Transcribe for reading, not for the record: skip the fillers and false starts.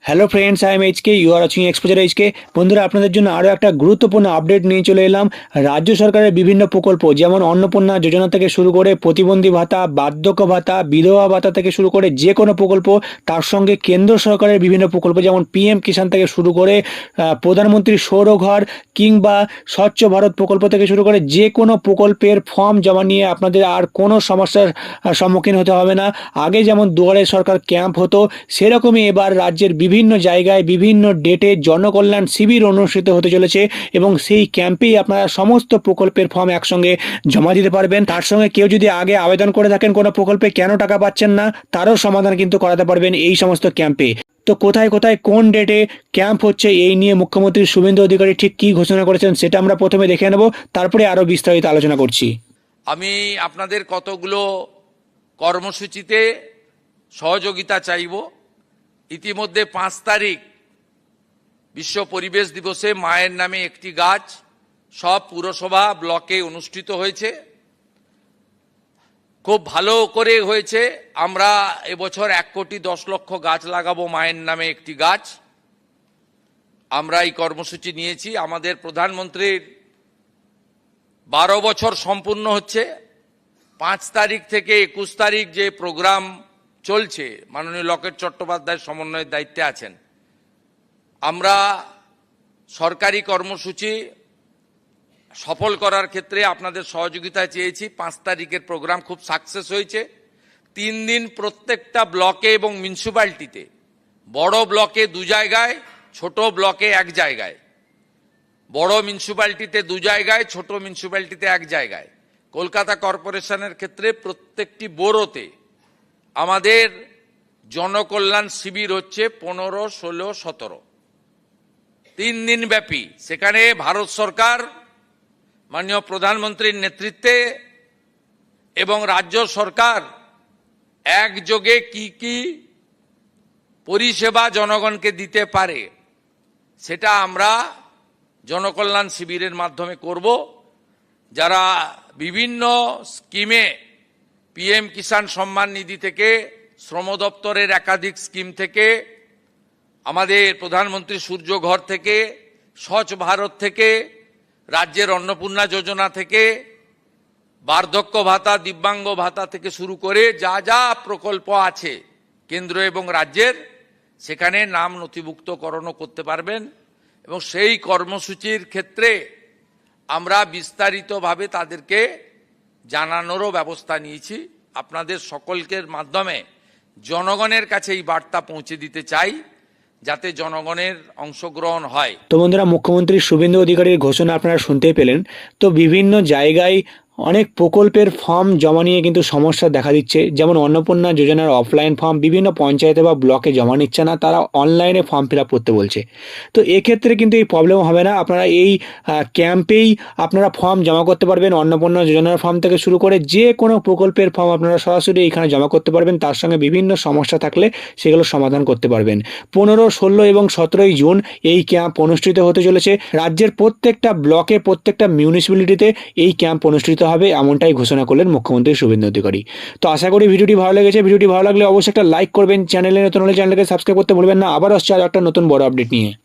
Hello friends, I am HK, you are watching Exposure HK. বন্ধুরা, আপনাদের জন্য আরও একটা গুরুত্বপূর্ণ আপডেট নিয়ে চলে এলাম। রাজ্য সরকারের বিভিন্ন প্রকল্প যেমন অন্নপূর্ণা যোজনা থেকে শুরু করে প্রতিবন্ধী ভাতা, বার্ধক্য ভাতা, বিধবা ভাতা থেকে শুরু করে যে কোনো প্রকল্প, তার সঙ্গে কেন্দ্র সরকারের বিভিন্ন প্রকল্প যেমন পিএম কিষাণ থেকে শুরু করে প্রধানমন্ত্রী সৌর ঘর কিংবা স্বচ্ছ ভারত প্রকল্প থেকে শুরু করে যে কোনো প্রকল্পের ফর্ম জমা নিয়ে আপনাদের আর কোনো সমস্যার সম্মুখীন হতে হবে না। আগে যেমন দুয়ারে সরকার ক্যাম্প হতো, সেরকমই এবার রাজ্যের বিভিন্ন জায়গায় বিভিন্ন ডেটে জনকল্যাণ শিবির অনুষ্ঠিত হতে চলেছে এবং সেই ক্যাম্পেই আপনারা সমস্ত প্রকল্পের ফর্ম একসঙ্গে জমা দিতে পারবেন। তার সঙ্গে কেউ যদি আগে আবেদন করে থাকেন কোনো প্রকল্পে কেন টাকা পাচ্ছেন না, তারও সমাধান কিন্তু করাতে পারবেন এই সমস্ত ক্যাম্পে। তো কোথায় কোথায় কোন ডেটে ক্যাম্প হচ্ছে, এই নিয়ে মুখ্যমন্ত্রী শুভেন্দু অধিকারী ঠিক কী ঘোষণা করেছেন সেটা আমরা প্রথমে দেখে নেব, তারপরে আরও বিস্তারিত আলোচনা করছি। আমি আপনাদের কতগুলো কর্মসূচিতে সহযোগিতা চাইব। ইতিমধ্যে 5 তারিখ বিশ্ব পরিবেশ দিবসে মায়ের নামে একটি গাছ সব পুরসভা ব্লকে অনুষ্ঠিত হয়েছে, খুব ভালো করে হয়েছে। আমরা এবছর 1,10,00,000 গাছ লাগাবো, মায়ের নামে একটি গাছ। আমরা এই কর্মসূচি নিয়েছি। আমাদের প্রধানমন্ত্রীর 12 বছর সম্পূর্ণ হচ্ছে। 5 তারিখ থেকে 21 তারিখ যে প্রোগ্রাম চলছে, মাননীয় লকেট চট্টোপাধ্যায় সমন্বয়ের দায়িত্বে আছেন। আমরা সরকারি কর্মসূচি সফল করার ক্ষেত্রে আপনাদের সহযোগিতা চেয়েছি। 5 তারিখের প্রোগ্রাম খুব সাকসেস হয়েছে। 3 দিন প্রত্যেকটা ব্লকে এবং মিউনিসিপ্যালিটিতে, বড় ব্লকে 2 জায়গায়, ছোট ব্লকে 1 জায়গায়, বড় মিউনিসিপ্যালিটিতে 2 জায়গায়, ছোট মিউনিসিপ্যালিটিতে 1 জায়গায়। কলকাতা কর্পোরেশনের ক্ষেত্রে প্রত্যেকটি বোরোতে আমাদের জনকল্যাণ শিবির হচ্ছে 15, 16, 17, 3 দিন ব্যাপী। সেখানে ভারত সরকার মাননীয় প্রধানমন্ত্রীর নেতৃত্বে এবং রাজ্য সরকার একযোগে কি কি পরিষেবা জনগণকে দিতে পারে সেটা আমরা জনকল্যাণ শিবিরের মাধ্যমে করব। যারা বিভিন্ন স্কিমে, পিএম কিষাণ সম্মান নিধি থেকে, শ্রম দপ্তরের একাধিক স্কিম থেকে, আমাদের প্রধানমন্ত্রী সূর্য ঘর থেকে, স্বচ্ছ ভারত থেকে, রাজ্যের অন্নপূর্ণা যোজনা থেকে, বার্ধক্য ভাতা, দিব্যাঙ্গ ভাতা থেকে শুরু করে যা যা প্রকল্প আছে কেন্দ্র এবং রাজ্যের, সেখানে নাম নথিভুক্তকরণও করতে পারবেন। এবং সেই কর্মসূচির ক্ষেত্রে আমরা বিস্তারিতভাবে তাদেরকে জানানোরও ব্যবস্থা নিয়েছি। আপনাদের সকলকে মাধ্যমে জনগণের কাছে এই বার্তা পৌঁছে দিতে চাই, যাতে জনগণের অংশগ্রহণ হয়। তো বন্ধুরা, মুখ্যমন্ত্রী শুভেন্দু অধিকারীর ঘোষণা আপনারা শুনতেই পেলেন। তো বিভিন্ন জায়গায় অনেক প্রকল্পের ফর্ম জমা নিয়ে কিন্তু সমস্যা দেখা দিচ্ছে। যেমন অন্নপূর্ণা যোজনার অফলাইন ফর্ম বিভিন্ন পঞ্চায়েতে বা ব্লকে জমা নিচ্ছে না, তারা অনলাইনে ফর্ম ফিল আপ করতে বলছে। তো এক্ষেত্রে কিন্তু এই প্রবলেম হবে না। আপনারা এই ক্যাম্পেই আপনারা ফর্ম জমা করতে পারবেন। অন্নপূর্ণা যোজনার ফর্ম থেকে শুরু করে যে কোনো প্রকল্পের ফর্ম আপনারা সরাসরি এখানে জমা করতে পারবেন। তার সঙ্গে বিভিন্ন সমস্যা থাকলে সেগুলো সমাধান করতে পারবেন। 15, 16 এবং 17 জুন এই ক্যাম্প অনুষ্ঠিত হতে চলেছে। রাজ্যের প্রত্যেকটা ব্লকে, প্রত্যেকটা মিউনিসিপ্যালিটিতে এই ক্যাম্প অনুষ্ঠিত হবে, এমনটাই ঘোষণা করলেন মুখ্যমন্ত্রী শুভেন্দু অধিকারী। তো আশা করি ভিডিওটি ভালো লেগেছে। ভিডিওটি ভালো লাগলে অবশ্যই একটা লাইক করবেন, চ্যানেলে নতুন হলে চ্যানেলকে সাবস্ক্রাইব করতে ভুলবেন না। আবার আসছে আর একটা নতুন বড় আপডেট নিয়ে।